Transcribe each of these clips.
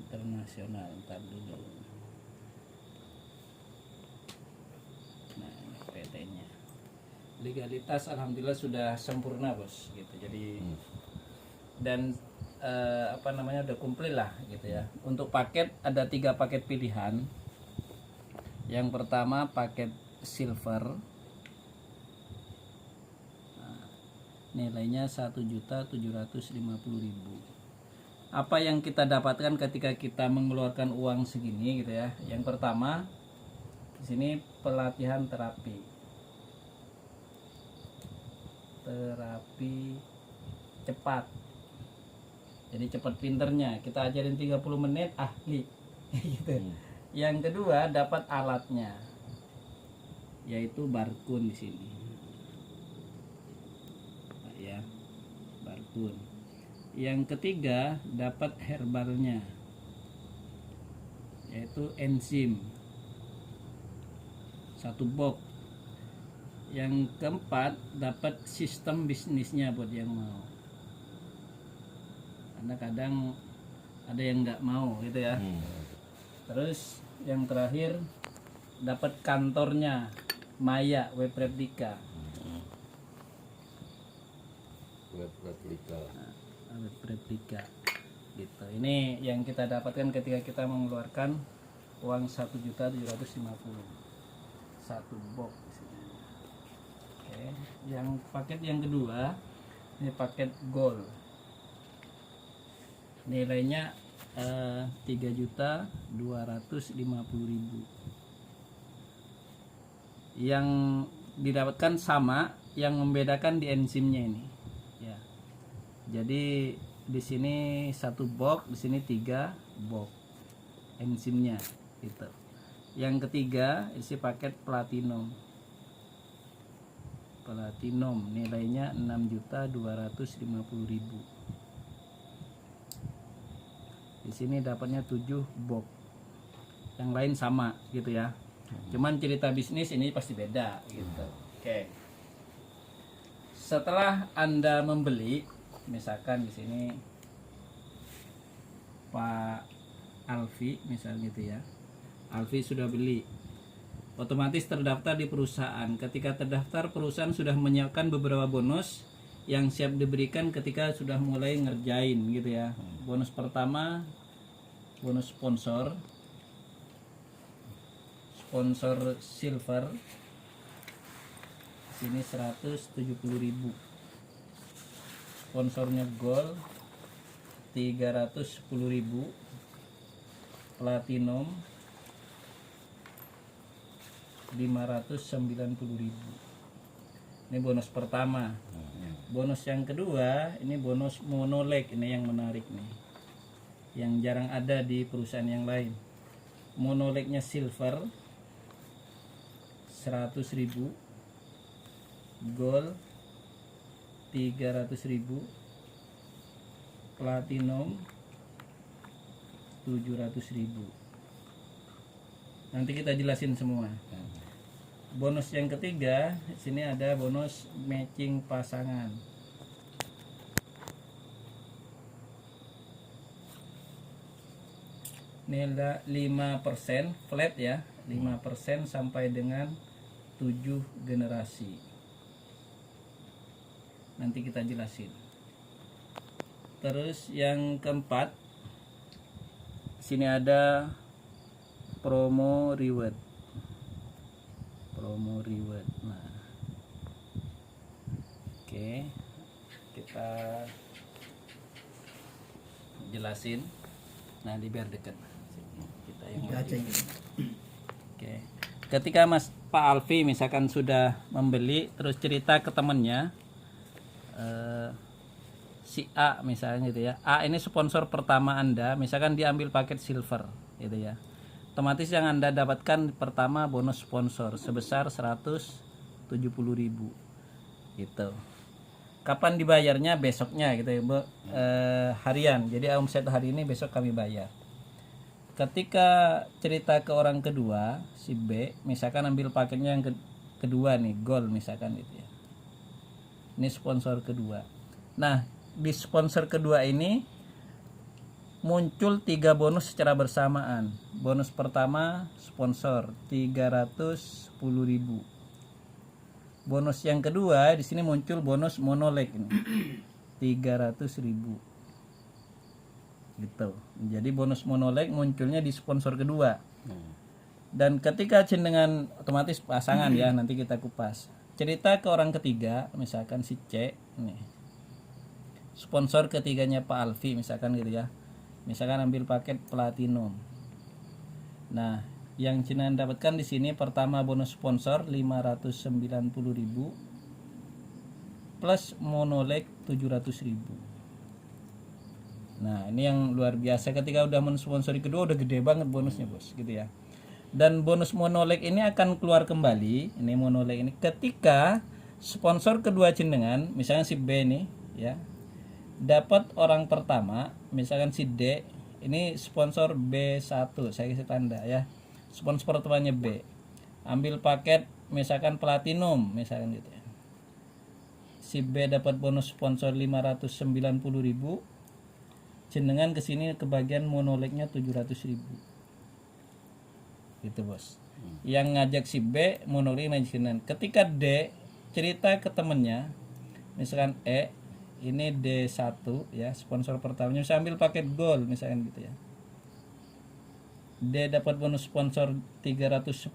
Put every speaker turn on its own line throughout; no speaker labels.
internasional. Ntar dulu. Nah, PT-nya. Legalitas alhamdulillah sudah sempurna, Bos, gitu. Jadi dan udah komplit lah gitu ya. Untuk paket ada 3 paket pilihan. Yang pertama paket silver. Nah, nilainya 1.750.000. Apa yang kita dapatkan ketika kita mengeluarkan uang segini gitu ya. Yang pertama di sini pelatihan terapi cepat. Jadi cepat pinternya, kita ajarin 30 menit ahli gitu. Yang kedua dapat alatnya, yaitu barkun di sini. Nah, ya, barkun. Yang ketiga dapat herbalnya, yaitu enzim 1 box. Yang keempat dapat sistem bisnisnya buat yang mau. Karena kadang ada yang nggak mau gitu ya. Terus yang terakhir dapat kantornya Maya web replika. Web replika gitu. Ini yang kita dapatkan ketika kita mengeluarkan uang 1.750.000 1 box. Oke, yang paket yang kedua ini paket gold. Nilainya 3.250.000. Yang didapatkan sama, yang membedakan di enzimnya ini. Ya. Jadi di sini 1 box, di sini 3 box enzimnya gitu. Yang ketiga isi paket platinum. Nilainya 6.250.000. Di sini dapatnya 7 box. Yang lain sama gitu ya. Cuman cerita bisnis ini pasti beda gitu. Oke. Setelah Anda membeli, misalkan di sini Pak Alfi misalnya gitu ya. Alfi sudah beli. Otomatis terdaftar di perusahaan. Ketika terdaftar, perusahaan sudah menyiapkan beberapa bonus yang siap diberikan ketika sudah mulai ngerjain gitu ya. Bonus pertama bonus sponsor silver sini 170.000. Sponsornya gold 310.000. Platinum 590.000. Ini bonus pertama. Bonus yang kedua ini bonus monoleg, ini yang menarik nih, yang jarang ada di perusahaan yang lain. Monolegnya silver 100.000, gold 300.000, platinum 700.000. Nanti kita jelasin semua. Bonus yang ketiga, sini ada bonus matching pasangan. Nilai 5% flat ya, 5% sampai dengan 7 generasi. Nanti kita jelasin. Terus yang keempat, sini ada promo reward. Nah, oke, kita jelasin. Nah, biar dekat. Kita yang oke. Ketika Pak Alfi misalkan sudah membeli, terus cerita ke temannya, si A misalnya gitu ya. A ini sponsor pertama Anda, misalkan dia ambil paket silver gitu ya. Otomatis yang Anda dapatkan pertama bonus sponsor sebesar 170.000 gitu. Kapan dibayarnya? Besoknya gitu ya, Bu. Harian. Jadi omset hari ini besok kami bayar. Ketika cerita ke orang kedua, si B, misalkan ambil paketnya yang kedua nih, gold misalkan gitu ya. Ini sponsor kedua. Nah, di sponsor kedua ini muncul 3 bonus secara bersamaan. Bonus pertama sponsor 310.000. Bonus yang kedua di sini muncul bonus monoleg ini 300.000. Gitu. Jadi bonus monoleg munculnya di sponsor kedua. Dan ketika jenengan otomatis pasangan ya, nanti kita kupas. Cerita ke orang ketiga, misalkan si C nih. Sponsor ketiganya Pak Alfi misalkan gitu ya. Misalkan ambil paket platinum. Nah, yang jenengan dapatkan di sini pertama bonus sponsor 590.000 plus monoleg 700.000. Nah, ini yang luar biasa, ketika udah mensponsori kedua udah gede banget bonusnya, Bos, gitu ya. Dan bonus monoleg ini akan keluar kembali, ini monoleg ini ketika sponsor kedua jenengan, misalnya si B nih ya, dapat orang pertama, misalkan si D, ini sponsor B1, saya kasih tanda ya. Sponsor pertamanya B. Ambil paket misalkan platinum, misalkan gitu ya. Si B dapat bonus sponsor 590.000. Jenengan kesini kebagian monolegnya 700.000. Gitu, Bos. Yang ngajak si B monoleg jenengan. Ketika D cerita ke temennya, misalkan E, ini D1 ya, sponsor pertamanya bisa ambil paket gold misalkan gitu ya. D dapat bonus sponsor 310.000.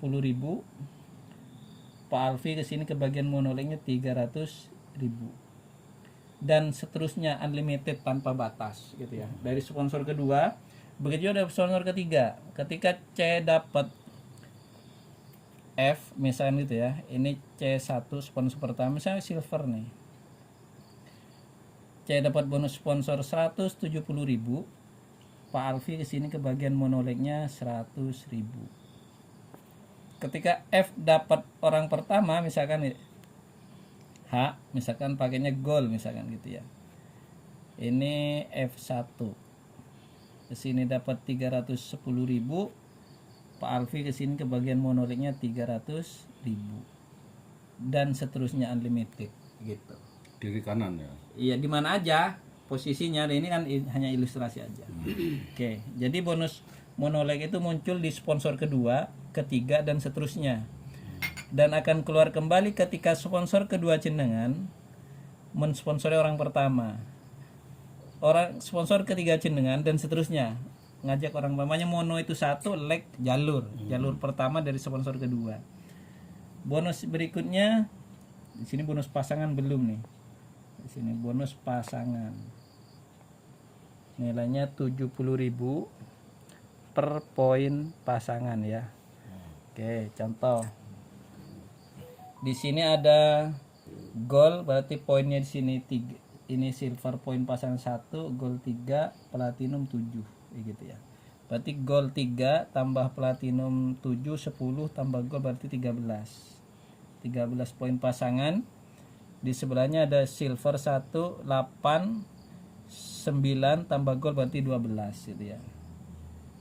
Pak Alfi kesini kebagian monolegnya 300.000. Dan seterusnya unlimited tanpa batas gitu ya. Dari sponsor kedua, begitu juga dari sponsor ketiga. Ketika C dapat F misalnya gitu ya. Ini C1 sponsor pertama misalnya silver nih. C dapat bonus sponsor 170.000. Pak Alfi kesini kebagian monolegnya 100.000. Ketika F dapat orang pertama misalkan H, misalkan pakainya gold misalkan gitu ya. Ini F1. Kesini dapat 310.000. Pak Alfi kesini kebagian monolegnya 300.000. Dan seterusnya unlimited gitu.
Kiri kanan ya.
Iya, di mana aja posisinya. Ini kan hanya ilustrasi aja. Oke, jadi bonus monoleg itu muncul di sponsor kedua, ketiga dan seterusnya. Dan akan keluar kembali ketika sponsor kedua jenengan mensponsori orang pertama. Orang sponsor ketiga jenengan dan seterusnya. Ngajak orang pertamanya mono itu satu leg jalur pertama dari sponsor kedua. Bonus berikutnya di sini bonus pasangan belum nih. Di sini bonus pasangan. Nilainya 70.000 per poin pasangan ya. Oke, contoh. Di sini ada gold, berarti poinnya di sini 3. Ini silver poin pasangan 1, gold 3, platinum 7, gitu ya. Berarti gold 3 tambah platinum 7, 10 tambah gold berarti 13. 13 poin pasangan. Di sebelahnya ada silver 1, 8, 9 tambah gold berarti 12 gitu ya.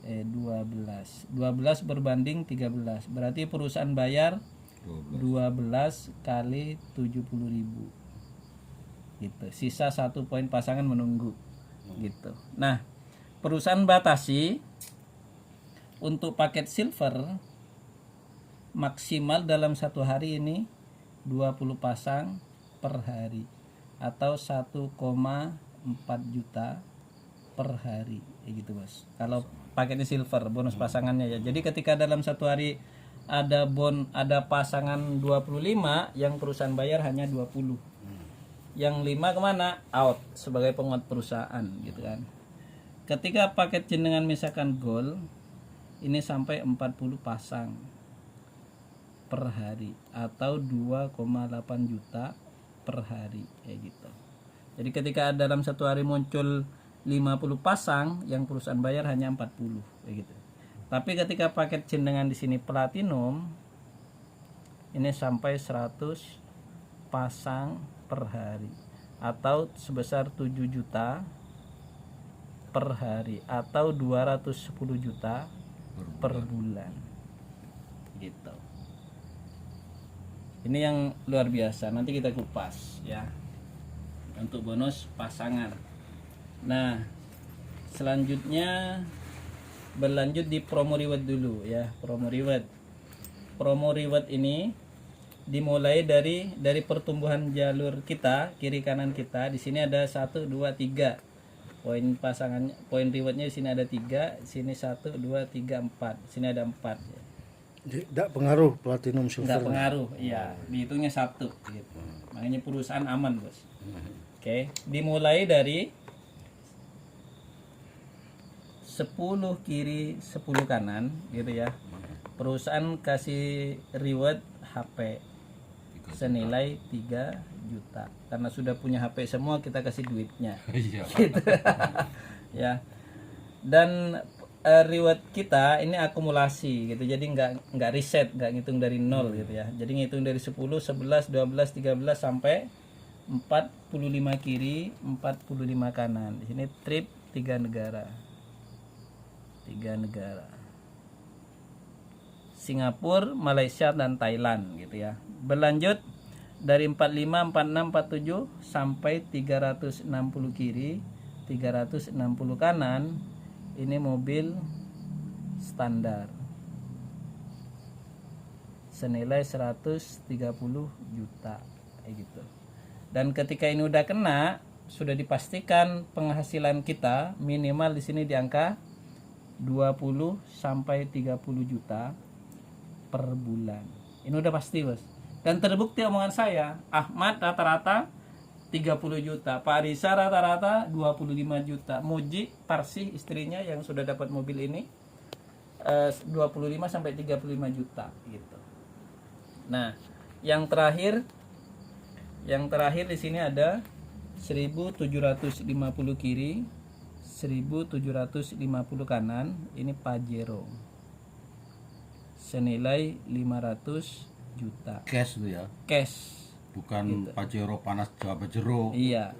12 berbanding 13. Berarti perusahaan bayar 12 kali 70.000. Gitu. Sisa 1 poin pasangan menunggu. Gitu. Nah, perusahaan batasi untuk paket silver maksimal dalam 1 hari ini 20 pasang per hari atau 1,4 juta per hari gitu, Bos. Kalau paketnya silver bonus pasangannya ya. Jadi ketika dalam 1 hari ada pasangan 25, yang perusahaan bayar hanya 20. Yang 5 kemana? Out sebagai penguat perusahaan gitu kan. Ketika paket jenengan misalkan gold ini sampai 40 pasang per hari atau 2,8 juta per hari kayak gitu. Jadi ketika dalam 1 hari muncul 50 pasang, yang perusahaan bayar hanya 40 kayak gitu. Tapi ketika paket jenengan di sini platinum ini sampai 100 pasang per hari atau sebesar 7 juta per hari atau 210 juta per bulan. Gitu. Ini yang luar biasa, nanti kita kupas ya. Untuk bonus pasangan. Nah, Selanjutnya berlanjut di promo reward dulu ya. Promo reward ini dimulai dari pertumbuhan jalur kita, kiri kanan kita. Di sini ada 1 2 3. Poin rewardnya di sini ada 3, sini 1 2 3 4. Sini ada 4 ya.
Tidak pengaruh platinum silver.
Tidak pengaruh, ya. Dihitungnya 1 gitu. Makanya perusahaan aman, Bos. Oke, dimulai dari 10 kiri 10 kanan gitu ya. Perusahaan kasih reward HP senilai 3 juta. Karena sudah punya HP semua, kita kasih duitnya.
Iya.
Gitu. Ya. Dan reward kita ini akumulasi gitu. Jadi nggak reset, nggak ngitung dari nol gitu ya. Jadi ngitung dari 10, 11, 12, 13 sampai 45 kiri, 45 kanan. Di sini trip 3 negara. 3 negara. Singapura, Malaysia dan Thailand gitu ya. Berlanjut dari 45, 46, 47 sampai 360 kiri, 360 kanan. Ini mobil standar. Senilai 130 juta kayak gitu. Dan ketika ini udah kena, sudah dipastikan penghasilan kita minimal di sini di angka 20 sampai 30 juta per bulan. Ini udah pasti, Bos. Dan terbukti omongan saya, Ahmad rata-rata 30 juta, Pak Risa rata-rata 25 juta. Muji Parsih istrinya yang sudah dapat mobil ini 25 sampai 35 juta gitu. Nah, yang terakhir di sini ada 1750 kiri, 1750 kanan. Ini Pajero. Senilai 500 juta.
Cash tuh ya.
Cash.
Bukan
Gitu.
Pajero panas Jawa Jero.
Iya.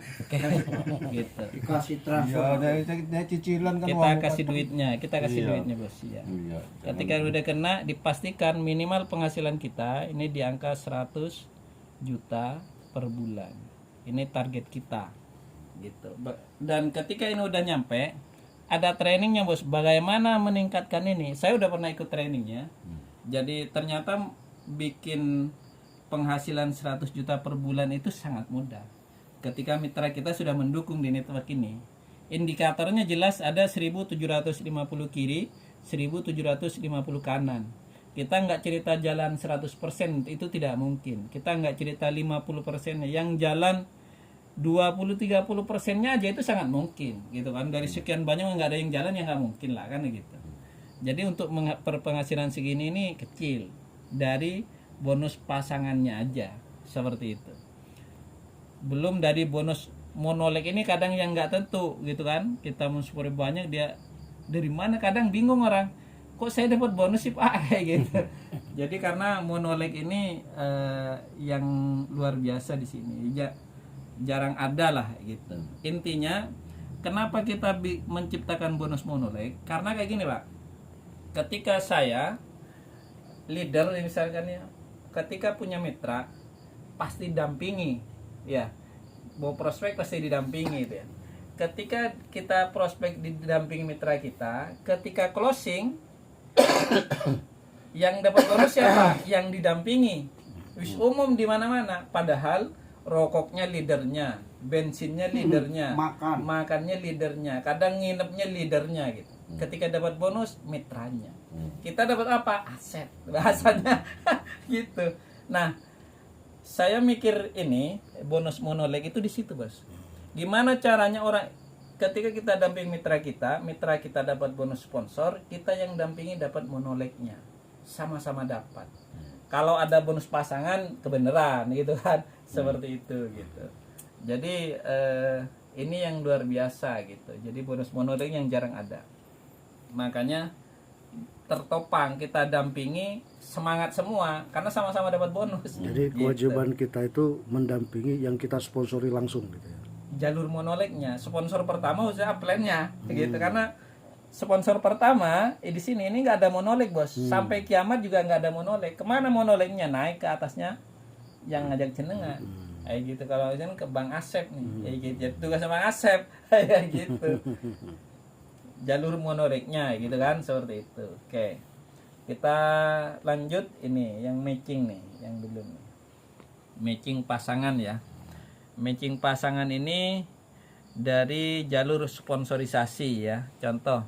Gitu.
Dikasih transfer.
Iya, dari cicilan kan
Kita kasih duitnya,
Iya.
duitnya, Bos. Iya.
Iya.
Ketika udah kena, dipastikan minimal penghasilan kita ini di angka 100 juta per bulan. Ini target kita. Gitu. Dan ketika ini udah nyampe, ada trainingnya, Bos. Bagaimana meningkatkan ini? Saya udah pernah ikut trainingnya. Jadi ternyata bikin penghasilan 100 juta per bulan itu sangat mudah. Ketika mitra kita sudah mendukung di network ini. Indikatornya jelas ada 1750 kiri, 1750 kanan. Kita nggak cerita jalan 100%, itu tidak mungkin. Kita nggak cerita 50%, yang jalan 20-30%-nya aja itu sangat mungkin gitu kan. Dari sekian banyak nggak ada yang jalan, ya nggak mungkin lah kan gitu. Jadi untuk penghasilan segini ini kecil dari bonus pasangannya aja seperti itu. Belum dari bonus monolek ini kadang yang nggak tentu gitu kan. Kita mensupport banyak, dia dari mana, kadang bingung orang, kok saya dapat bonus sih Pak kayak gitu. Jadi karena monolek ini yang luar biasa di sini, jarang ada lah gitu. Intinya kenapa kita menciptakan bonus monolek, karena kayak gini Pak. Ketika saya leader misalkan ya, ketika punya mitra pasti dampingi ya, mau prospek pasti didampingi itu ya. Ketika kita prospek didampingi mitra kita, ketika closing yang dapat bonus siapa? Yang didampingi. Wis umum di mana-mana. Padahal rokoknya leadernya, bensinnya leadernya, makannya leadernya, kadang nginepnya leadernya gitu. Ketika dapat bonus mitranya. Kita dapat apa? Aset. Bahasanya gitu. Nah, saya mikir ini bonus monolek itu di situ, Bos. Gimana caranya orang ketika kita damping mitra kita dapat bonus sponsor, kita yang dampingi dapat monoleknya. Sama-sama dapat. Kalau ada bonus pasangan kebenaran gitu kan. Seperti itu gitu. Jadi ini yang luar biasa gitu. Jadi bonus monolek yang jarang ada. Makanya tertopang, kita dampingi, semangat semua karena sama-sama dapat bonus.
Jadi kewajiban kita itu mendampingi yang kita sponsori langsung gitu ya.
Jalur monoleknya, sponsor pertama usaha plan-nya gitu, karena sponsor pertama di sini ini nggak ada monolek, Bos. Sampai kiamat juga nggak ada monolek. Kemana monoleknya? Naik ke atasnya yang ngajak jenengan. Kayak gitu. Kalau kan ke Bang Asep nih, kayak gitu. Jadi tugas Bang Asep kayak gitu. jalur monoriknya gitu kan, seperti itu. Oke, kita lanjut ini yang matching nih, yang dulu nih. Matching pasangan ya. Matching pasangan ini dari jalur sponsorisasi ya. Contoh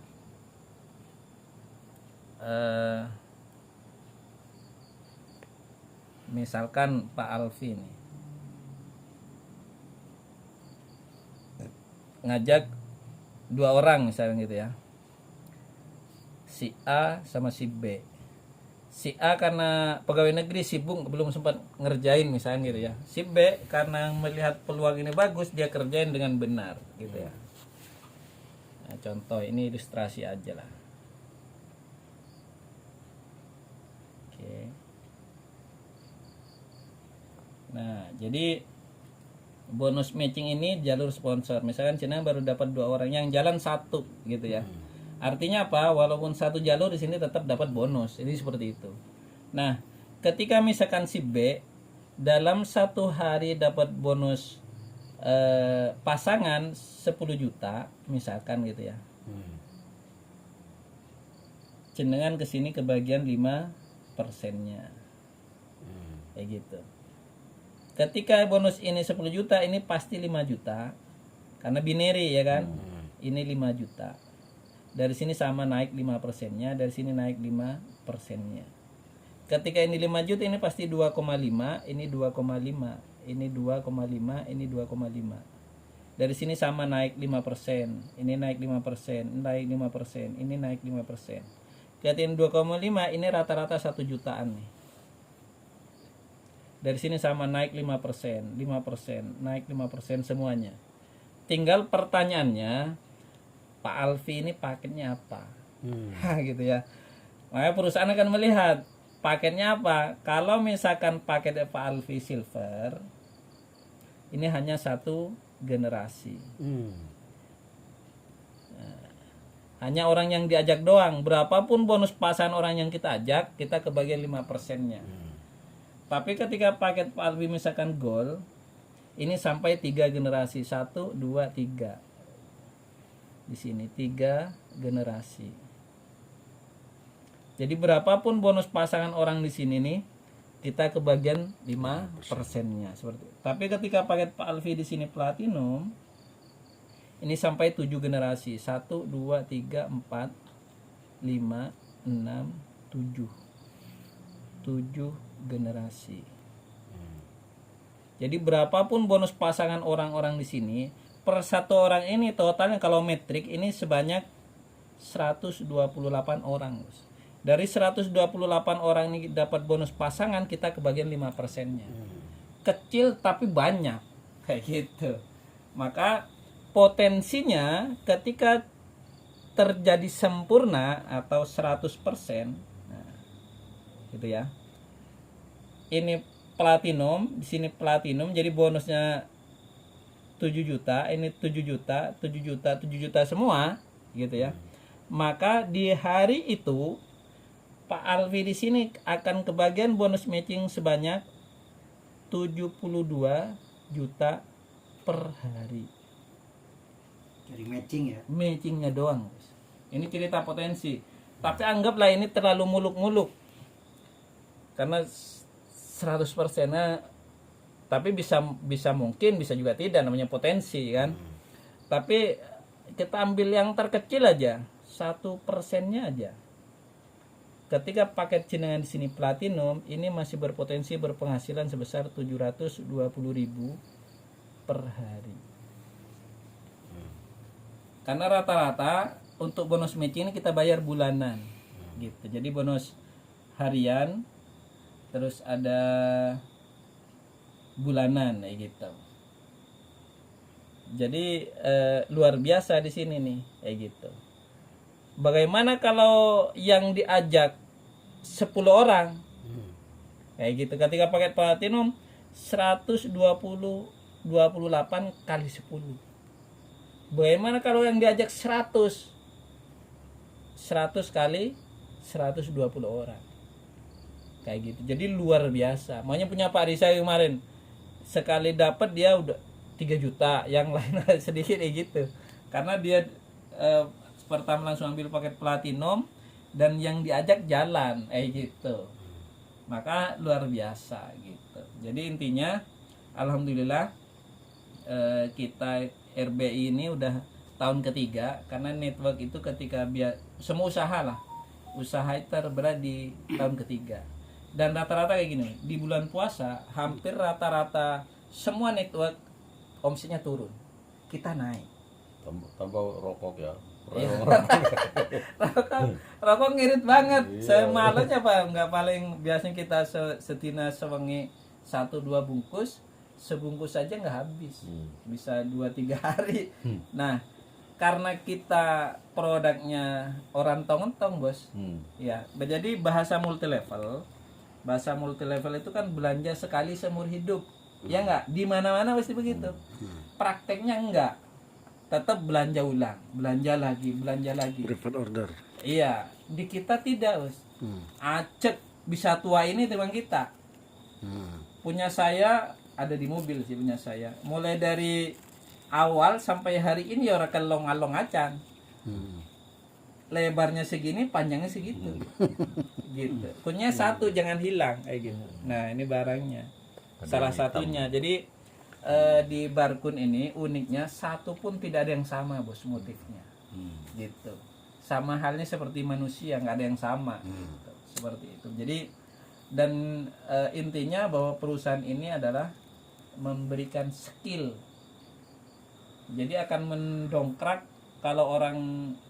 misalkan Pak Alfi nih ngajak 2 orang misalnya gitu ya, si A sama si B. Si A karena pegawai negeri sibuk belum sempat ngerjain misalnya gitu ya. Si B karena melihat peluang ini bagus, dia kerjain dengan benar gitu ya. Nah, contoh ini ilustrasi aja lah. Oke. Nah, jadi bonus matching ini jalur sponsor. Misalkan Cina baru dapat 2 orang, yang jalan 1 gitu ya. Artinya apa? Walaupun 1 jalur di sini tetap dapat bonus. Ini seperti itu. Nah, ketika misalkan si B dalam 1 hari dapat bonus pasangan 10 juta misalkan gitu ya. Cendengan ke sini kebagian 5%-nya. Kayak gitu. Ketika bonus ini 10 juta, ini pasti 5 juta. Karena binary ya kan. Ini 5 juta. Dari sini sama naik 5%-nya, dari sini naik 5%-nya. Ketika ini 5 juta, ini pasti 2,5, ini 2,5, ini 2,5, ini 2,5. Dari sini sama naik 5%, ini naik 5%, naik 5%, ini naik 5%. Ketika ini 2,5, ini rata-rata 1 jutaan nih. Dari sini sama naik 5%, 5%, naik 5% semuanya. Tinggal pertanyaannya, Pak Alfi ini paketnya apa? Gitu ya. Makanya perusahaan akan melihat paketnya apa. Kalau misalkan paketnya Pak Alfi Silver, ini hanya 1 generasi. Hanya orang yang diajak doang. Berapapun bonus pasangan orang yang kita ajak, kita kebagian 5%-nya. Tapi ketika paket Pak Alfi misalkan gold, ini sampai 3 generasi, 1, 2, 3. Di sini 3 generasi. Jadi berapapun bonus pasangan orang di sini nih, kita kebagian 5%-nya seperti itu. Tapi ketika paket Pak Alfi di sini platinum, ini sampai 7 generasi, 1, 2, 3, 4, 5, 6, 7. 7 generasi. Jadi berapapun bonus pasangan orang-orang di sini, per 1 orang ini totalnya kalau metrik ini sebanyak 128 orang. Dari 128 orang ini dapat bonus pasangan, kita kebagian 5%-nya. Kecil tapi banyak. Kayak gitu. Maka potensinya ketika terjadi sempurna atau 100%, nah, gitu ya. Ini platinum, di sini platinum, jadi bonusnya 7 juta, ini 7 juta, 7 juta, 7 juta semua, gitu ya. Maka di hari itu Pak Alfi di sini akan kebagian bonus matching sebanyak 72 juta per hari.
Jadi matching ya.
Matchingnya doang. Ini cerita potensi. Tapi anggaplah ini terlalu muluk-muluk. Karena 100%-nya, tapi bisa mungkin, bisa juga tidak, namanya potensi kan. Tapi kita ambil yang terkecil aja, 1%-nya aja. Ketika paket cendengan di sini platinum, ini masih berpotensi berpenghasilan sebesar 720.000 per hari. Karena rata-rata untuk bonus matching ini kita bayar bulanan, gitu. Jadi bonus harian, terus ada bulanan, kayak gitu. Jadi luar biasa di sini nih, kayak gitu. Bagaimana kalau yang diajak 10 orang? Kayak gitu. Ketika paket platinum 128 kali 10. Bagaimana kalau yang diajak 100 kali 120 orang? Kayak gitu. Jadi luar biasa. Makanya punya Pak Risa kemarin, sekali dapat dia udah 3 juta, yang lain sedikit kayak gitu. Karena dia pertama langsung ambil paket platinum dan yang diajak jalan gitu. Maka luar biasa gitu. Jadi intinya alhamdulillah kita RBI ini udah tahun ketiga, karena network itu ketika semua usaha itu terberat di tahun ketiga. Dan rata-rata kayak gini, di bulan puasa hampir rata-rata semua network omsetnya turun, kita naik.
Tambah rokok ya.
Iya. rokok ngirit banget. Semalamnya Pak, nggak paling biasanya kita setina sewengi 1-2 bungkus, sebungkus saja nggak habis, bisa 2-3 hari. Nah, karena kita produknya orang tong-tong bos, ya. Jadi bahasa multi level itu kan belanja sekali seumur hidup, ya nggak? Di mana-mana pasti begitu. Prakteknya enggak. Tetap belanja ulang, belanja lagi.
Private order.
Iya, di kita tidak, Bos. Acek bisa tua ini teman kita. Punya saya ada di mobil sih punya saya. Mulai dari awal sampai hari ini orang kelong-along acan. Lebarnya segini, panjangnya segitu. Gitu. Punya satu jangan hilang kayak gitu. Nah, ini barangnya. Salah satunya. Jadi di Barkun ini uniknya satu pun tidak ada yang sama bos motifnya, gitu. Sama halnya seperti manusia nggak ada yang sama, gitu. Seperti itu. Jadi dan intinya bahwa perusahaan ini adalah memberikan skill. Jadi akan mendongkrak kalau orang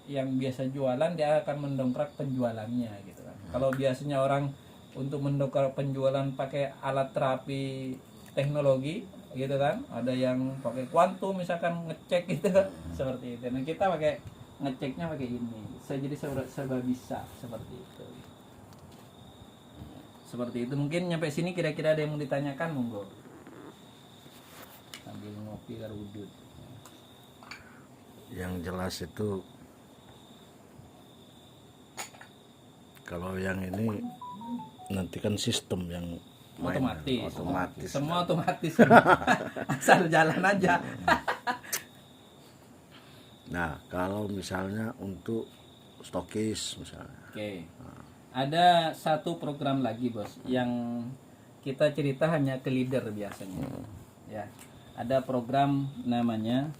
yang biasa jualan dia akan mendongkrak penjualannya, gitu kan. Kalau biasanya orang untuk mendongkrak penjualan pakai alat terapi teknologi gitu kan, ada yang pakai kuantum misalkan ngecek gitu kan, seperti itu. Dan kita pakai ngeceknya pakai ini, jadi serba bisa seperti itu. Seperti itu. Mungkin nyampe sini kira-kira ada yang mau ditanyakan, monggo. Sambil ngopi karo udut.
Yang jelas itu kalau yang ini nanti kan sistem yang otomatis.
Semua otomatis. Asal jalan aja.
Nah, kalau misalnya untuk stokis misalnya.
Oke. Ada satu program lagi, Bos, yang kita cerita hanya ke leader biasanya. Ya. Ada program namanya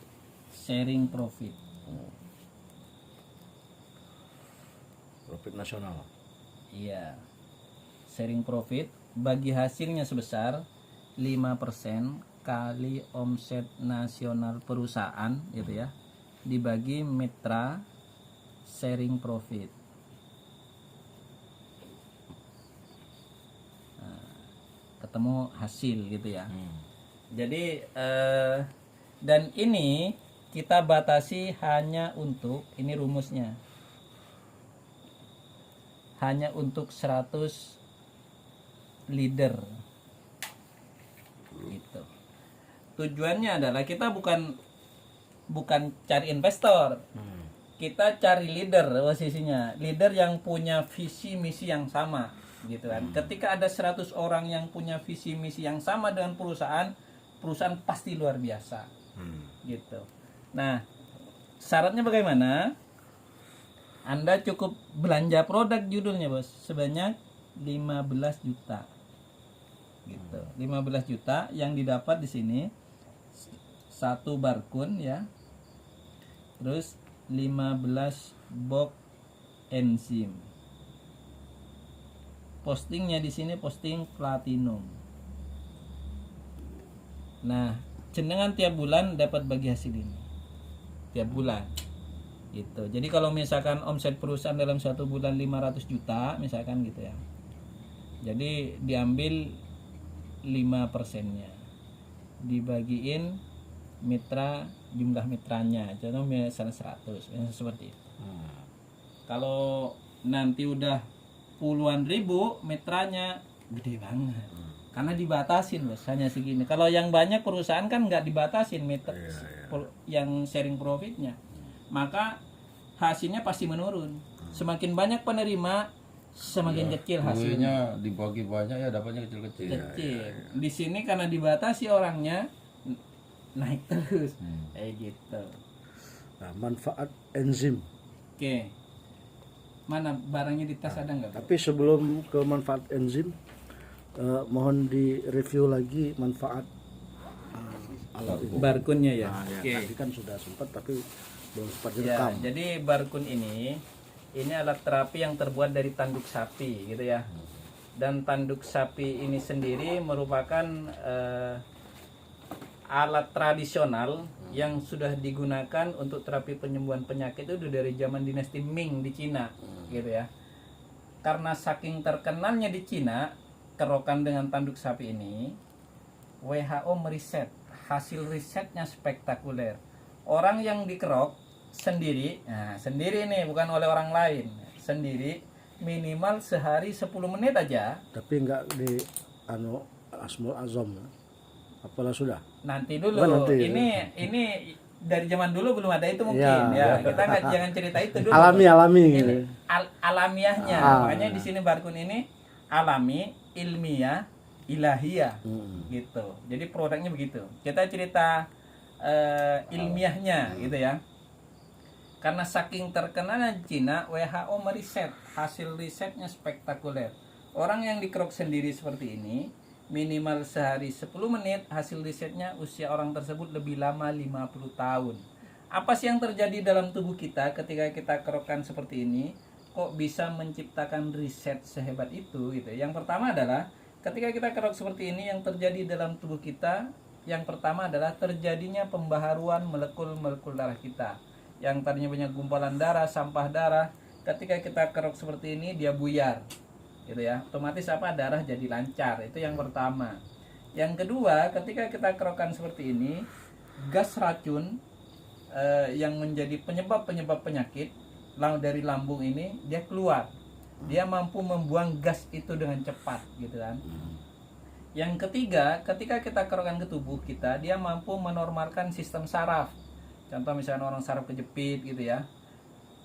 sharing profit.
Profit nasional.
Iya. Sharing profit bagi hasilnya sebesar 5% kali omset nasional perusahaan gitu ya, dibagi mitra sharing profit. Nah, ketemu hasil gitu ya. Jadi dan ini kita batasi hanya untuk, ini rumusnya, hanya untuk 100 leader gitu. Tujuannya adalah kita bukan cari investor, kita cari leader. Posisinya leader yang punya visi misi yang sama gitu kan. Ketika ada 100 orang yang punya visi misi yang sama dengan perusahaan pasti luar biasa gitu. Nah, syaratnya bagaimana? Anda cukup belanja produk judulnya bos sebanyak 15 juta gitu. 15 juta yang didapat di sini satu Barkun ya, terus 15 box enzim. Postingnya di sini posting platinum. Nah, jenengan tiap bulan dapat bagi hasil ini tiap bulan gitu. Jadi kalau misalkan omset perusahaan dalam satu bulan 500 juta misalkan gitu ya, jadi diambil 5%-nya, dibagiin mitra, jumlah mitranya, contoh misalnya 100, seperti itu. Kalau nanti udah puluhan ribu mitranya, gede banget, karena dibatasin bos, hanya segini. Kalau yang banyak perusahaan kan nggak dibatasin mitra, yang sharing profitnya, maka hasilnya pasti menurun. Semakin banyak penerima, semakin kecil hasilnya.
Duitnya dibagi banyak ya dapatnya kecil-kecil.
Di sini karena dibatasi orangnya, naik terus kayak gitu.
Nah, manfaat enzim
Oke. Mana barangnya di tas ada nggak?
Tapi sebelum ke manfaat enzim, mohon direview lagi manfaat alat ini.
Barkunnya ya.
Nah, ya,
Oke.
tadi kan sudah sempat tapi belum sempat
Ya,
direkam.
jadi barkun ini alat terapi yang terbuat dari tanduk sapi gitu ya. Dan tanduk sapi ini sendiri merupakan alat tradisional yang sudah digunakan untuk terapi penyembuhan penyakit itu dari zaman dinasti Ming di Cina gitu ya. Karena saking terkenalnya di Cina kerokan dengan tanduk sapi ini, WHO meriset, hasil risetnya spektakuler. Orang yang dikerok sendiri, nah sendiri nih bukan oleh orang lain, sendiri minimal sehari 10 menit aja.
Tapi enggak di asmul azam. Apalah sudah.
Nanti dulu,
Oh, nanti, ya.
ini dari zaman dulu belum ada itu mungkin
Ya.
ya. Kita nggak jangan cerita itu dulu.
Alami
Ini alamiahnya.
Ah.
Makanya di sini barkun ini alami, ilmiah, ilahiyah gitu. Jadi produknya begitu. Kita cerita ilmiahnya gitu ya. Karena saking terkenalnya Cina, WHO meriset, hasil risetnya spektakuler. Orang yang dikerok sendiri seperti ini minimal sehari 10 menit, hasil risetnya usia orang tersebut lebih lama 50 tahun. Apa sih yang terjadi dalam tubuh kita ketika kita kerokan seperti ini? Kok bisa menciptakan riset sehebat itu gitu. Yang pertama adalah ketika kita kerok seperti ini, yang terjadi dalam tubuh kita, yang pertama adalah terjadinya pembaharuan molekul-molekul darah kita. Yang tadinya banyak gumpalan darah, sampah darah, ketika kita kerok seperti ini dia buyar. Gitu ya. Otomatis apa? Darah jadi lancar. Itu yang pertama. Yang kedua, ketika kita kerokan seperti ini, gas racun yang menjadi penyebab penyakit dari lambung ini dia keluar. Dia mampu membuang gas itu dengan cepat gitu kan. Yang ketiga, ketika kita kerokan ke tubuh kita, dia mampu menormalkan sistem saraf. Contoh misalnya orang saraf kejepit gitu ya.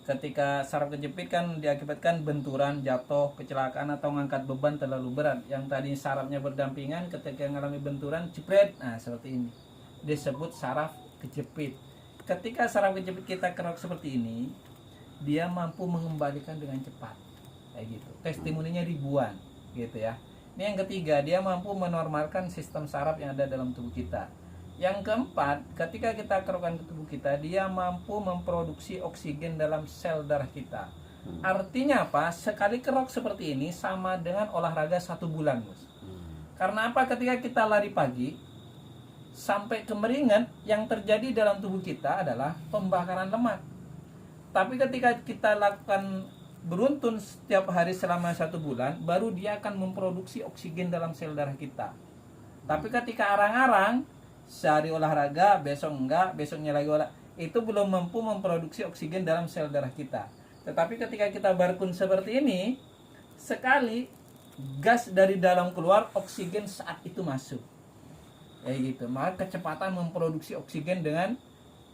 Ketika saraf kejepit kan diakibatkan benturan, jatuh, kecelakaan atau mengangkat beban terlalu berat. Yang tadi sarafnya berdampingan ketika mengalami benturan, jepret. Nah, seperti ini. Disebut saraf kejepit. Ketika saraf kejepit kita kerok seperti ini, dia mampu mengembalikan dengan cepat. Kayak gitu. Testimoninya ribuan gitu ya. Ini yang ketiga, dia mampu menormalkan sistem saraf yang ada dalam tubuh kita. Yang keempat, ketika kita kerokan ke tubuh kita, dia mampu memproduksi oksigen dalam sel darah kita. Artinya apa? Sekali kerok seperti ini sama dengan olahraga 1 bulan, Bos. Karena apa? Ketika kita lari pagi sampai kemeringat, yang terjadi dalam tubuh kita adalah pembakaran lemak. Tapi ketika kita lakukan beruntun setiap hari selama 1 bulan, baru dia akan memproduksi oksigen dalam sel darah kita. Tapi ketika arang-arang, sehari olahraga, besok enggak, besoknya lagi itu belum mampu memproduksi oksigen dalam sel darah kita. Tetapi ketika kita barkun seperti ini, sekali gas dari dalam keluar, oksigen saat itu masuk. Kayak gitu. Maka kecepatan memproduksi oksigen dengan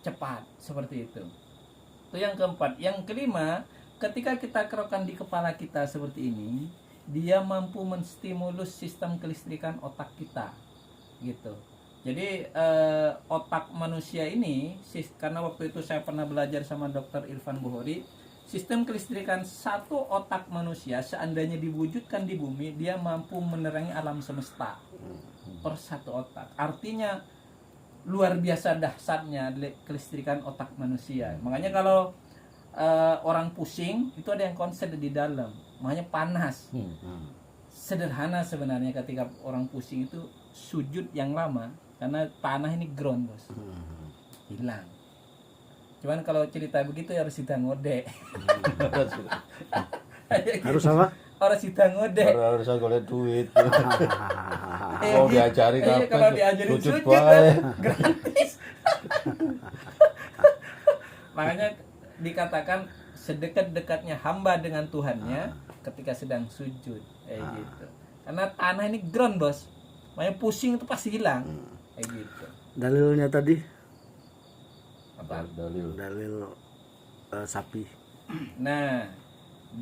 cepat, seperti itu. Itu yang keempat. Yang kelima, ketika kita kerokan di kepala kita seperti ini, dia mampu menstimulus sistem kelistrikan otak kita. Gitu. Jadi otak manusia ini, karena waktu itu saya pernah belajar sama Dr. Irfan Bukhori, sistem kelistrikan satu otak manusia seandainya diwujudkan di bumi, dia mampu menerangi alam semesta per satu otak. Artinya luar biasa dahsyatnya kelistrikan otak manusia. Makanya kalau orang pusing, itu ada yang konsen di dalam, makanya panas. Sederhana sebenarnya ketika orang pusing itu sujud yang lama, karena tanah ini ground, Bos. Hilang. Cuman kalau cerita begitu harus kita ngode.
Harus apa?
Harus kita ngode.
Harus aku lihat duit. Mau diajari
Iya, kalau diajarin sujud
baik.
gratis. Makanya dikatakan sedekat-dekatnya hamba dengan Tuhannya ketika sedang sujud, kayak gitu. Karena tanah ini ground, Bos. Makanya pusing itu pasti hilang. Kayak gitu.
Dalilnya tadi
Apa?
Dalil.
sapi.
Nah,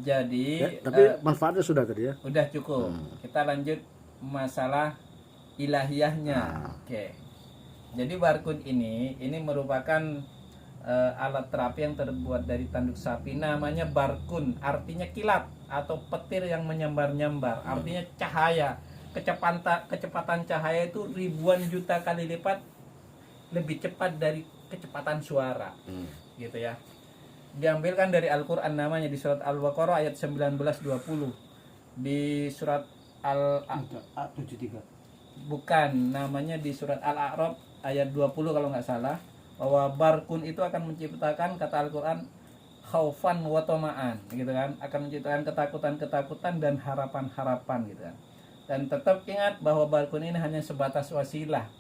jadi
Ya, tapi manfaatnya sudah tadi ya.
udah cukup. Kita lanjut masalah ilahiyahnya. Oke. Jadi barcode ini merupakan alat terapi yang terbuat dari tanduk sapi, namanya barkun, artinya kilat atau petir yang menyambar-nyambar, artinya cahaya. Kecepatan cahaya itu ribuan juta kali lipat lebih cepat dari kecepatan suara, gitu ya. Diambilkan dari Al-Quran, namanya di surat Al-Baqarah ayat 19-20, di surat
73.
bukan, namanya di surat Al-A'raf ayat 20 kalau nggak salah, bahwa barkun itu akan menciptakan, kata Al-Quran, khaufan wa tama'an, gitu kan, akan menciptakan ketakutan-ketakutan dan harapan-harapan, gitu kan. Dan tetap ingat bahwa barkun ini hanya sebatas wasilah,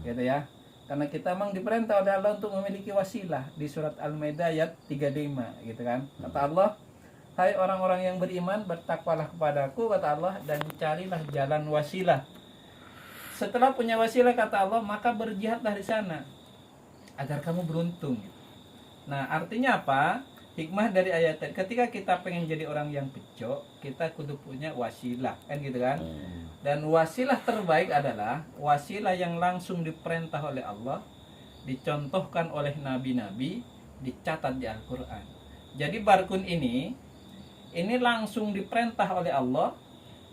gitu ya. Karena kita memang diperintah oleh Allah untuk memiliki wasilah di surat Al-Maidah ayat 35, gitu kan. Kata Allah, hai orang-orang yang beriman, bertakwalah kepadaku, kata Allah, dan carilah jalan wasilah. Setelah punya wasilah, kata Allah, maka berjihadlah di sana agar kamu beruntung. Nah, artinya apa? Hikmah dari ayat tadi, ketika kita pengen jadi orang yang pecok, kita kudu punya wasilah, kan gitu kan? Dan wasilah terbaik adalah wasilah yang langsung diperintah oleh Allah, dicontohkan oleh nabi-nabi, dicatat di Al-Quran. Jadi barkun ini langsung diperintah oleh Allah,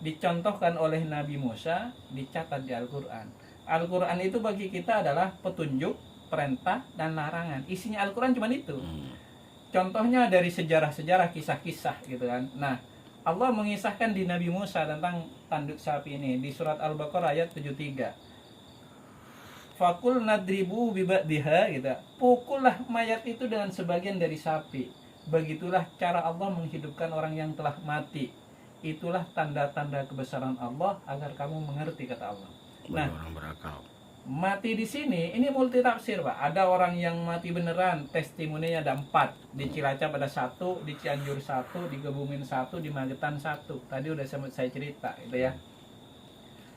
dicontohkan oleh Nabi Musa, dicatat di Al-Quran. Al-Quran itu bagi kita adalah petunjuk, perintah, dan larangan. Isinya Al-Quran cuma itu. Contohnya dari sejarah-sejarah, kisah-kisah, gitu kan. Nah, Allah mengisahkan di Nabi Musa tentang tanduk sapi ini di surat Al-Baqarah ayat 73. Fakul nadribu bibadiha, gitu. Pukullah mayat itu dengan sebagian dari sapi. Begitulah cara Allah menghidupkan orang yang telah mati. Itulah tanda-tanda kebesaran Allah agar kamu mengerti, kata Allah. Nah,
orang berakal.
mati di sini ini multi tafsir, Pak. Ada orang yang mati beneran, testimoninya ada 4. Di Cilacap ada 1, di Cianjur 1, di Kebumen 1, di Magetan 1. Tadi udah saya cerita, itu ya.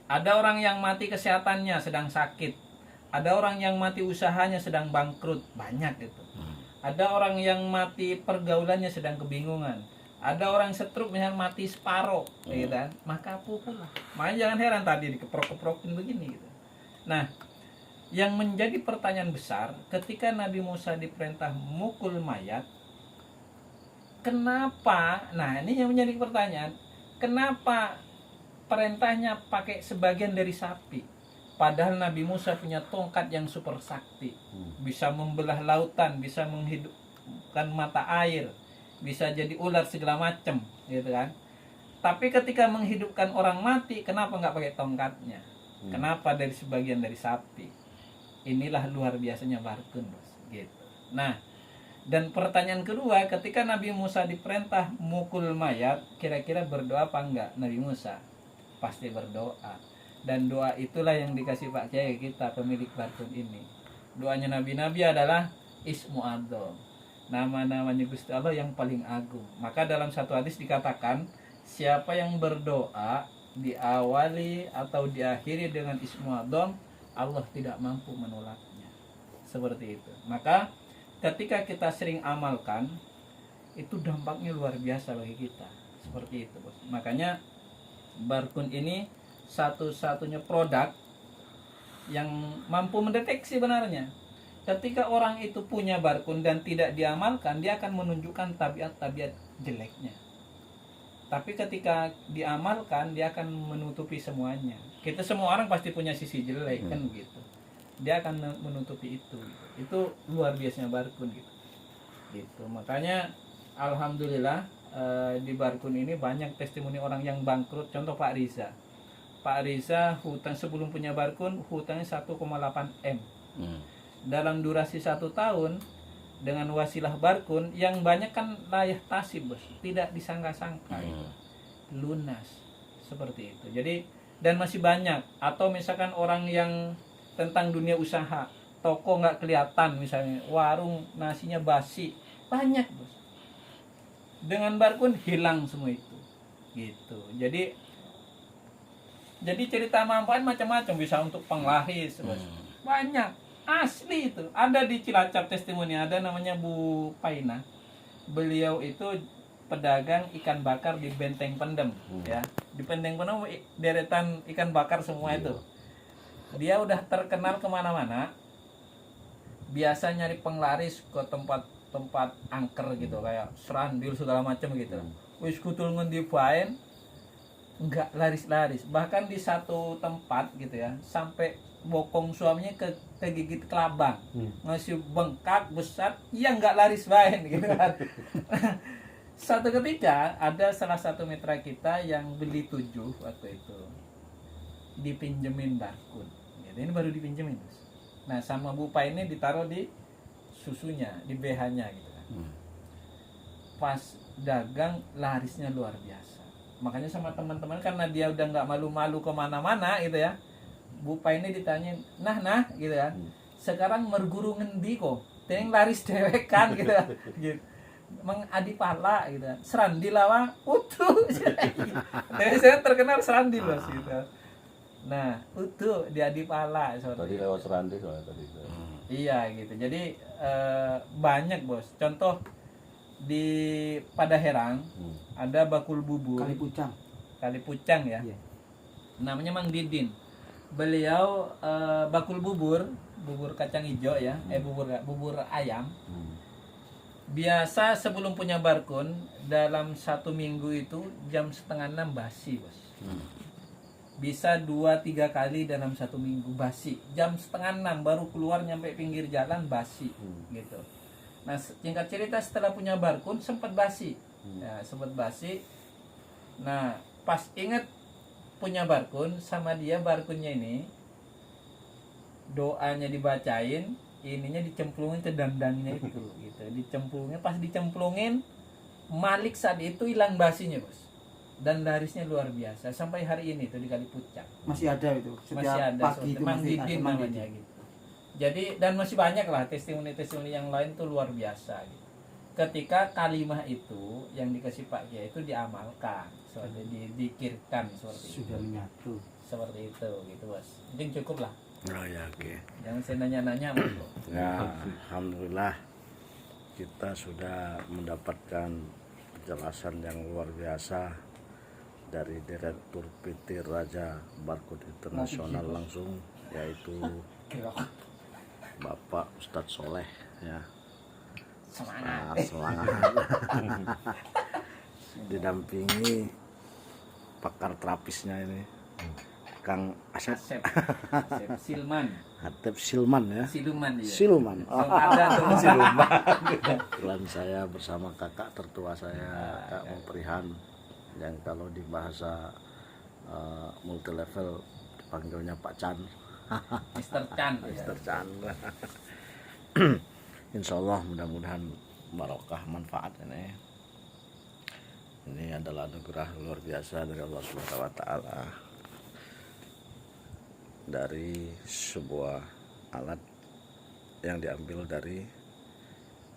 Ada orang yang mati kesehatannya sedang sakit. Ada orang yang mati usahanya sedang bangkrut, banyak itu. Ada orang yang mati pergaulannya sedang kebingungan. Ada orang stroke misalnya mati separuh, gitu kan. Maka pukul lah. Makanya jangan heran tadi dikeprok-keprokin begini gitu. Nah, yang menjadi pertanyaan besar ketika Nabi Musa diperintah mukul mayat, kenapa? Nah, ini yang menjadi pertanyaan, kenapa perintahnya pakai sebagian dari sapi? Padahal Nabi Musa punya tongkat yang super sakti, bisa membelah lautan, bisa menghidupkan mata air, bisa jadi ular segala macam, gitu kan. Tapi ketika menghidupkan orang mati, kenapa nggak pakai tongkatnya? Kenapa dari sebagian dari sapi? Inilah luar biasanya barkun, bos. Gitu. Nah, dan pertanyaan kedua, ketika Nabi Musa diperintah mukul mayat, kira-kira berdoa apa enggak Nabi Musa? Pasti berdoa. Dan doa itulah yang dikasih Pak Kiai kita, pemilik barkun ini. Doanya Nabi-Nabi adalah Ismu Adzam. Nama-namanya Gusti Allah yang paling agung. Maka dalam satu hadis dikatakan, siapa yang berdoa diawali atau diakhiri dengan Ismu Adzam, Allah tidak mampu menolaknya. Seperti itu. Maka ketika kita sering amalkan, itu dampaknya luar biasa bagi kita. Seperti itu, bos. Makanya barkun ini satu-satunya produk yang mampu mendeteksi benarnya. Ketika orang itu punya barkun dan tidak diamalkan, dia akan menunjukkan tabiat-tabiat jeleknya. Tapi ketika diamalkan, dia akan menutupi semuanya. Kita semua orang pasti punya sisi jelek, kan begitu. Dia akan menutupi itu. Itu luar biasanya barkun gitu. Gitu. Makanya alhamdulillah di barkun ini banyak testimoni orang yang bangkrut. Contoh Pak Riza. Pak Riza hutang sebelum punya barkun hutangnya 1,8 M. Dalam durasi 1 tahun dengan wasilah barkun yang banyak kan layah tasib, bos, tidak disangka-sangka itu lunas seperti itu. Jadi dan masih banyak. Atau misalkan orang yang tentang dunia usaha, toko nggak kelihatan, misalnya warung nasinya basi, banyak, bos. Dengan barkun hilang semua itu, gitu. Jadi cerita manfaat macam-macam, bisa untuk penglaris, bos. Banyak. Asli itu. Ada di Cilacap testimoni, ada namanya Bu Paina. Beliau itu pedagang ikan bakar di Benteng Pendem, ya. Di Benteng Pendem deretan ikan bakar semua itu. Dia udah terkenal kemana-mana. biasa nyari penglaris ke tempat angker gitu kayak serandil segala macam gitu. Wis kutul ngendi bae enggak laris-laris. Bahkan di satu tempat gitu ya, sampai bokong suaminya kegigit kelabang. Ngasih bengkak besar, ya enggak laris bae gitu kan. Satu ketika ada salah satu mitra kita yang beli 7 waktu itu. Dipinjemin barcode. Gitu. Ini baru dipinjemin, Bos. Nah, sama Bupa ini ditaruh di susunya, di BH-nya gitu kan. Pas dagang larisnya luar biasa. Makanya sama teman-teman karena dia udah nggak malu-malu kemana-mana gitu ya. Bupa ini ditanyain, nah gitu kan. Sekarang merguru ngendi kok? Teng laris dewek kan gitu. Gitu. Mengadi pala gitu. Serandi lawa utuh. Jadi saya terkenal serandi Bos gitu. Nah, utuh di adi pala
Tadi lewat serandi soalnya tadi.
Iya gitu. Jadi banyak Bos. Contoh di Padaherang ada bakul bubur kali pucang ya.
Iya.
Namanya Mang Didin. Beliau bakul bubur kacang hijau ya, bubur ayam. Biasa sebelum punya barkun dalam 1 minggu itu jam 5:30 basi Bos. Bisa 2-3 kali dalam 1 minggu basi. Jam 5:30 baru keluar nyampe pinggir jalan basi gitu. Nah, singkat cerita setelah punya barkun sempat basi. Ya, sempat basi. Nah, pas inget punya barkun sama dia barkunnya ini doanya dibacain, ininya dicemplungin ke dandangnya itu gitu. Dicemplungin, pas dicemplungin Malik saat itu hilang basinya, Bos. Dan larisnya luar biasa sampai hari ini tuh di Kali Pucang.
Masih ada itu. Setiap
Masih ada
pagi itu
Mang
masih
Didin
ada
namanya gitu. Jadi dan masih banyak lah testimoni-testimoni yang lain tuh luar biasa gitu. Ketika kalimah itu yang dikasih Pak Kiai itu diamalkan, seperti dikirkan seperti itu.
sudah menyatu.
Seperti itu gitu, Bos. Mungkin cukup lah.
Oh ya, oke.
Jangan saya nanya-nanya, Bos.
Ya, alhamdulillah kita sudah mendapatkan penjelasan yang luar biasa dari Direktur PT Raja Barcode Internasional langsung, yaitu Bapak Ustadz Soleh ya.
Semangat.
Semangat. Didampingi pakar terapisnya ini Kang Asep
Asep Silman.
Hatip Silman ya.
Siluman dia.
Siluman.
Belum ada tuh.
Kebetulan saya bersama kakak tertua saya, Kak Muprihan, yang kalau di bahasa multi level dipanggilnya Pak Chan.
Mr. Chan.
Mr. Chan. Insya Allah mudah-mudahan barokah manfaat ini. Ini adalah anugerah luar biasa dari Allah Subhanahu wa taala. Dari sebuah alat yang diambil dari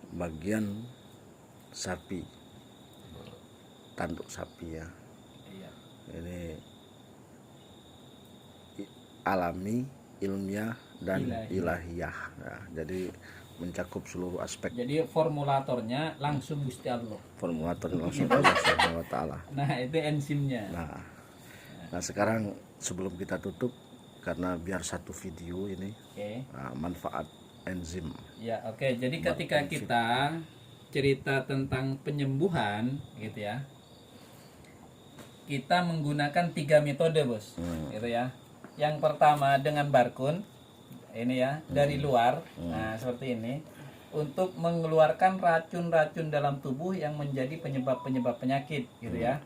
bagian sapi, tanduk sapi ya.
Iya.
Ini alami, ilmiah dan ilahiyah. Nah, jadi mencakup seluruh aspek.
Jadi formulatornya langsung Gusti Allah.
Formulator langsung Allah Subhanahu wa taala.
Nah, itu enzimnya.
Nah, sekarang sebelum kita tutup, karena biar satu video ini
Oke.
manfaat enzim.
Ya, oke. Jadi ketika kita cerita tentang penyembuhan gitu ya. Kita menggunakan 3 metode, Bos. Gitu ya. Yang pertama dengan barkun. Ini ya, dari luar. Nah, seperti ini. Untuk mengeluarkan racun-racun dalam tubuh yang menjadi penyebab-penyebab penyakit gitu ya.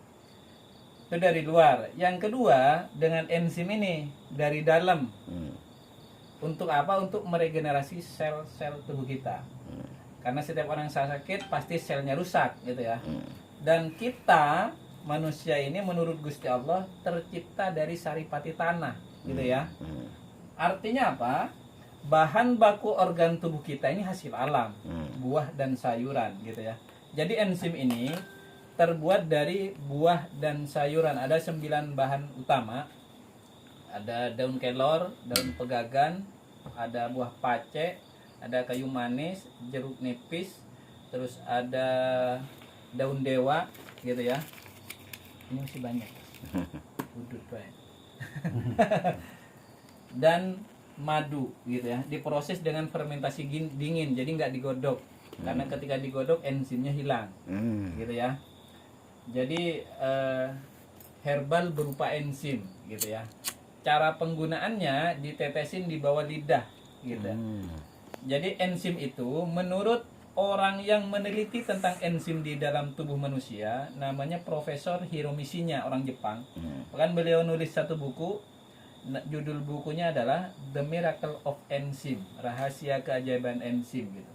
Itu dari luar. Yang kedua dengan enzim ini dari dalam. Untuk apa? Untuk meregenerasi sel-sel tubuh kita. Karena setiap orang yang sakit pasti selnya rusak gitu ya. Dan kita manusia ini menurut Gusti Allah tercipta dari saripati tanah gitu ya. Artinya apa? Bahan baku organ tubuh kita ini hasil alam, buah dan sayuran gitu ya. Jadi enzim ini terbuat dari buah dan sayuran. Ada 9 bahan utama. Ada daun kelor, daun pegagan, ada buah pace, ada kayu manis, jeruk nipis, terus ada daun dewa gitu ya. Ini masih banyak. Udut banyak. Dan madu gitu ya, diproses dengan fermentasi dingin, jadi nggak digodok. Karena ketika digodok enzimnya hilang, gitu ya. Jadi herbal berupa enzim, gitu ya. Cara penggunaannya ditetesin di bawah lidah, gitu. Jadi enzim itu menurut orang yang meneliti tentang enzim di dalam tubuh manusia, namanya Profesor Hiromi Shinya, orang Jepang. Bahkan beliau nulis satu buku, judul bukunya adalah The Miracle of Enzyme, Rahasia Keajaiban Enzim gitu.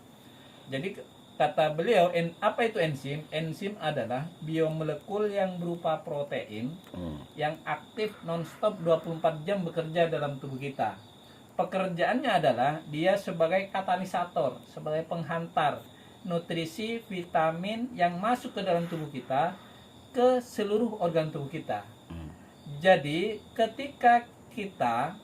Jadi kata beliau, apa itu enzim? Enzim adalah biomolekul yang berupa protein yang aktif nonstop 24 jam bekerja dalam tubuh kita. Pekerjaannya adalah dia sebagai katalisator, sebagai penghantar nutrisi, vitamin yang masuk ke dalam tubuh kita ke seluruh organ tubuh kita. Jadi ketika kita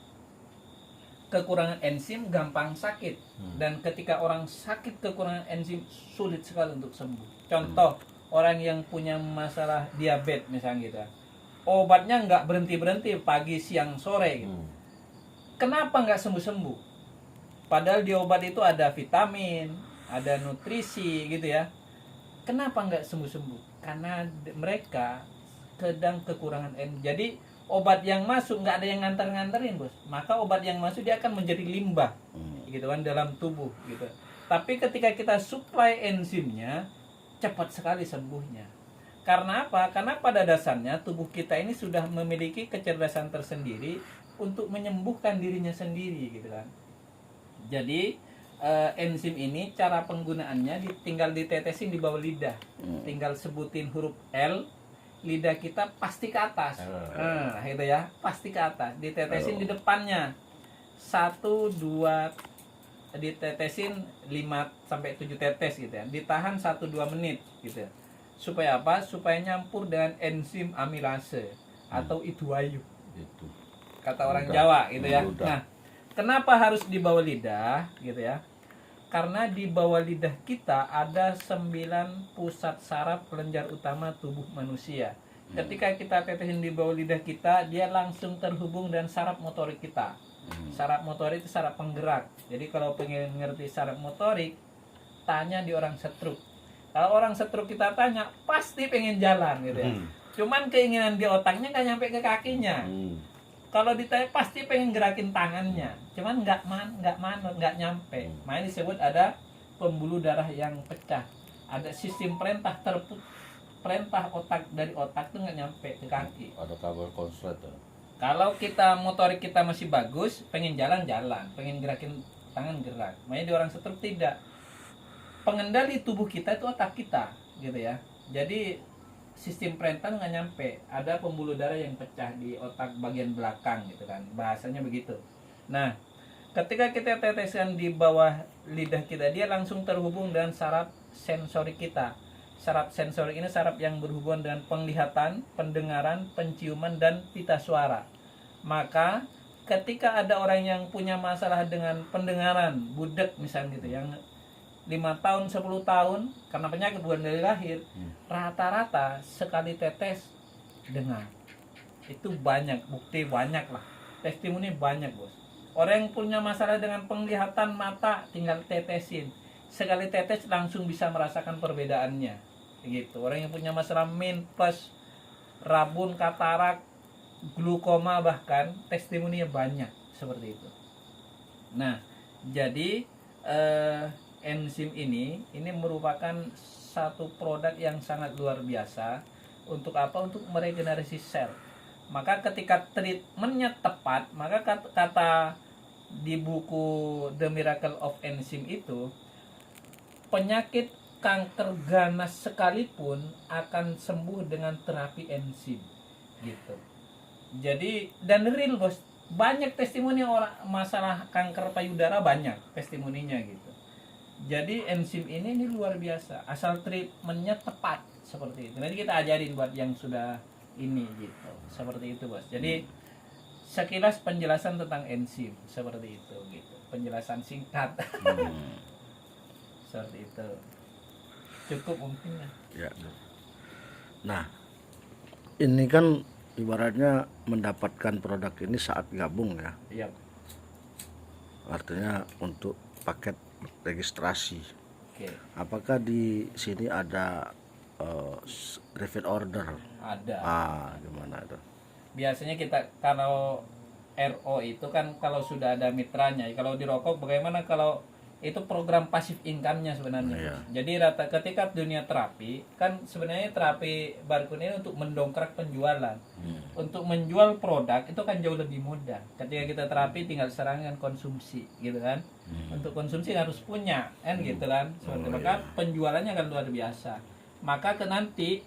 kekurangan enzim gampang sakit, dan ketika orang sakit kekurangan enzim sulit sekali untuk sembuh. Contoh, orang yang punya masalah diabetes misalnya gitu, obatnya nggak berhenti pagi siang sore gitu. Kenapa nggak sembuh? Padahal di obat itu ada vitamin, ada nutrisi gitu ya. Kenapa nggak sembuh? Karena mereka sedang kekurangan enzim. Jadi obat yang masuk nggak ada yang nganterin bos, maka obat yang masuk dia akan menjadi limbah gitu kan dalam tubuh gitu. Tapi ketika kita supply enzimnya, cepat sekali sembuhnya. Karena apa? Karena pada dasarnya tubuh kita ini sudah memiliki kecerdasan tersendiri untuk menyembuhkan dirinya sendiri gitu kan. Jadi enzim ini cara penggunaannya tinggal ditetesin di bawah lidah, tinggal sebutin huruf L, lidah kita pasti ke atas, gitu ya, pasti ke atas. Ditetesin di depannya 1, 2, ditetesin 5-7 tetes gitu ya. Ditahan 1-2 menit gitu ya. Supaya apa? Supaya nyampur dengan enzim amilase atau iduayu.
Itu.
Kata orang Jawa gitu ya.
Mudah.
Nah, kenapa harus di bawah lidah gitu ya? Karena di bawah lidah kita ada 9 pusat saraf kelenjar utama tubuh manusia. Ketika kita tetesin di bawah lidah kita, dia langsung terhubung dengan saraf motorik kita. Saraf motorik itu saraf penggerak. Jadi kalau pengen ngerti saraf motorik, tanya di orang stroke. Kalau orang stroke kita tanya, pasti pengen jalan gitu ya. Cuman keinginan di otaknya nggak nyampe ke kakinya. Kalau ditanya pasti pengen gerakin tangannya, cuman nggak nyampe. Makanya disebut ada pembuluh darah yang pecah, ada sistem perintah perintah otak dari otak itu nggak nyampe ke kaki.
Ada kabel konslet ya.
Kalau kita motorik kita masih bagus, pengen jalan, pengen gerakin tangan gerak. Makanya di orang stroke tidak. Pengendali tubuh kita itu otak kita, gitu ya. Jadi sistem perintah nggak nyampe, ada pembuluh darah yang pecah di otak bagian belakang gitu kan, bahasanya begitu. Nah, ketika kita teteskan di bawah lidah kita, dia langsung terhubung dengan saraf sensori kita. Saraf sensori ini saraf yang berhubungan dengan penglihatan, pendengaran, penciuman, dan pita suara. Maka ketika ada orang yang punya masalah dengan pendengaran, budek misalnya gitu, yang 5 tahun, 10 tahun karena penyakit bukan dari lahir, rata-rata sekali tetes dengar. Itu banyak, bukti banyak lah, testimoni banyak bos. Orang yang punya masalah dengan penglihatan mata tinggal tetesin, sekali tetes langsung bisa merasakan perbedaannya gitu. Orang yang punya masalah minus, rabun, katarak, glukoma bahkan testimoninya banyak seperti itu. Nah, jadi enzim ini merupakan satu produk yang sangat luar biasa. Untuk apa? Untuk meregenerasi sel. Maka ketika treatmentnya tepat, maka kata di buku The Miracle of Enzyme itu, penyakit kanker ganas sekalipun akan sembuh dengan terapi enzim gitu. Jadi dan real bos, banyak testimoni orang masalah kanker payudara, banyak testimoninya gitu. Jadi enzim ini luar biasa, asal treatmentnya tepat seperti itu. Nanti kita ajarin buat yang sudah ini gitu, seperti itu bos. Jadi sekilas penjelasan tentang enzim seperti itu gitu, penjelasan singkat. Seperti itu. Cukup mungkin ya.
Nah, ini kan ibaratnya mendapatkan produk ini saat gabung ya.
Iya.
artinya untuk paket registrasi.
Oke,
Apakah di sini ada refill order?
ada.
Gimana itu?
Biasanya kita kalau RO itu kan kalau sudah ada mitranya. Kalau di rokok bagaimana kalau itu program pasif income-nya sebenarnya.
Iya.
Jadi ketika dunia terapi kan sebenarnya terapi barcode ini untuk mendongkrak penjualan. Untuk menjual produk itu kan jauh lebih mudah. Ketika kita terapi tinggal serangan konsumsi gitu kan. Untuk konsumsi harus punya kan gitu kan. Seperti maka penjualannya akan luar biasa. Maka nanti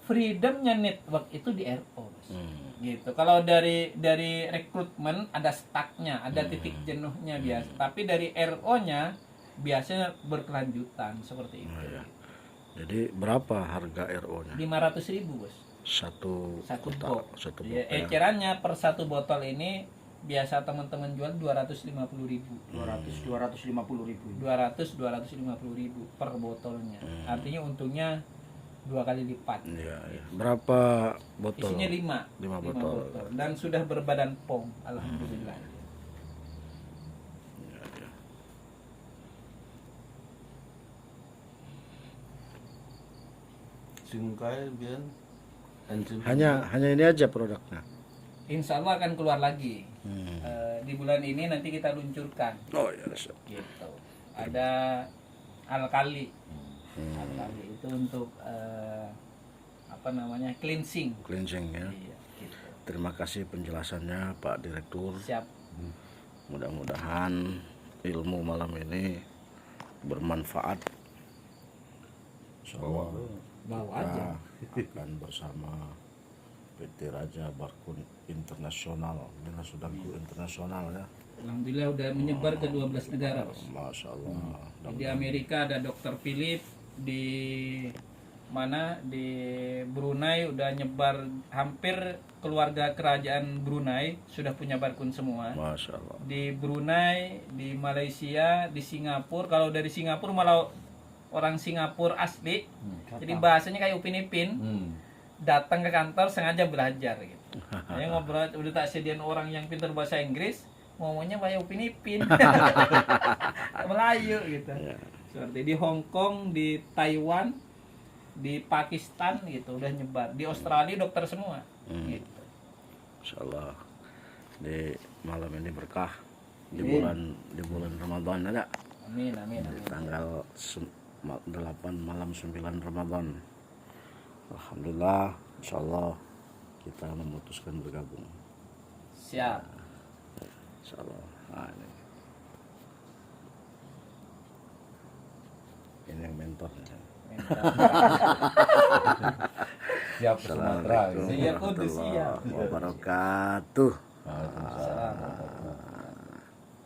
freedomnya network itu di RO. Gitu. Kalau dari rekrutmen ada stucknya, ada titik jenuhnya biasa. Tapi dari RO-nya biasanya berkelanjutan seperti itu.
Iya. Jadi berapa harga RO-nya?
500.000 bos.
Satu
Botol.
satu
Ya,
botol.
ecerannya per satu botol ini biasa teman-teman jual 250.000.
250.000.
250.000 per botolnya. Artinya untungnya 2 kali lipat.
Iya, iya. Berapa botol?
Isinya 5.
5 botol.
Dan sudah berbadan POM, alhamdulillah.
Singkai biar
Hanya ini aja produknya.
Insya Allah akan keluar lagi. Di bulan ini nanti kita luncurkan.
Oh iya, siap.
Gitu. Ada alkali. Alkali itu untuk cleansing.
Cleansing ya.
Iya, gitu.
Terima kasih penjelasannya Pak Direktur.
Siap.
Mudah-mudahan ilmu malam ini bermanfaat. Insyaallah
Bawa aja.
kita akan bersama PT Raja Barkun Internasional. Ini sudah go internasional ya.
Alhamdulillah udah menyebar ke 12 negara, Bos.
Masya Allah.
Di Amerika ada Dr. Philip, di Brunei udah nyebar, hampir keluarga kerajaan Brunei sudah punya barkun semua.
Masya Allah.
Di Brunei, di Malaysia, di Singapura. Kalau dari Singapura malah orang Singapura asli, jadi bahasanya kayak Upin Ipin. Datang ke kantor sengaja belajar gitu. Saya ngobrol udah tak sediain orang yang pintar bahasa Inggris, ngomongnya kayak Upin Ipin. Melayu gitu. Seperti di Hong Kong, di Taiwan, di Pakistan gitu udah nyebar. Di Australia dokter semua. Gitu.
Insyaallah di malam ini berkah di bulan Ramadan ada.
Amin, amin,
Di
amin.
tanggal 8 malam 9 Ramadan. Alhamdulillah, insyaallah kita memutuskan bergabung.
Siap.
Insyaallah. Nah, ini yang mentornya.
siap Sumatera.
Assalamualaikum
Siap, udah siap.
warahmatullahi wabarakatuh.